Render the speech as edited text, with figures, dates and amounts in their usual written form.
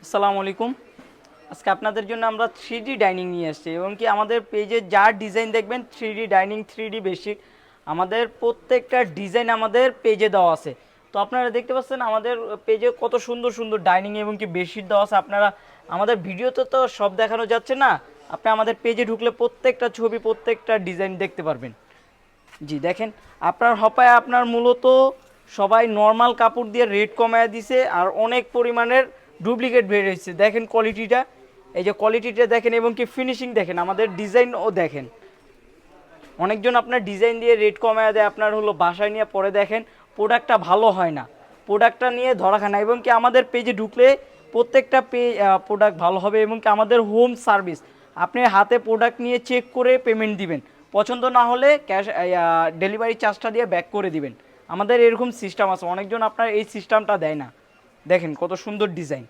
আসসালামু আলাইকুম। আজকে আপনাদের জন্য আমরা 3D ডাইনিং নিয়ে আসছি এবং কি আমাদের পেজে যা ডিজাইন দেখবেন 3D ডাইনিং 3D বেডশিট আমাদের প্রত্যেকটা ডিজাইন আমাদের পেজে দেওয়া আছে। তো আপনারা দেখতে পাচ্ছেন আমাদের পেজে কত সুন্দর সুন্দর ডাইনিং এবং কি বেডশিট দেওয়া আছে। আপনারা আমাদের ভিডিওতে তো সব দেখানো যাচ্ছে না, আপনি আমাদের পেজে ঢুকলে প্রত্যেকটা ছবি প্রত্যেকটা ডিজাইন দেখতে পারবেন। জি দেখেন, আপনার হপায় আপনার মূলত সবাই নর্মাল কাপড় দিয়ে রেট কমায় দিছে আর অনেক পরিমাণের ডুপ্লিকেট বের হয়েছে। দেখেন কোয়ালিটিটা, এই যে কোয়ালিটিটা দেখেন এবং কি ফিনিশিং দেখেন, আমাদের ডিজাইনও দেখেন। অনেকজন আপনার ডিজাইন দিয়ে রেট কমায় দেয়, আপনার হলো বাসায় নিয়ে পরে দেখেন প্রোডাক্টটা ভালো হয় না, প্রোডাক্টটা নিয়ে ধরা খায় না। এবং কি আমাদের পেজে ঢুকলে প্রত্যেকটা প্রোডাক্ট ভালো হবে এবং কি আমাদের হোম সার্ভিস, আপনি হাতে প্রোডাক্ট নিয়ে চেক করে পেমেন্ট দিবেন, পছন্দ না হলে ক্যাশ ডেলিভারি চার্জটা দিয়ে ব্যাক করে দিবেন। আমাদের এরকম সিস্টেম আছে, অনেকজন আপনার এই সিস্টেমটা দেয় না। দেখেন কত সুন্দর ডিজাইন।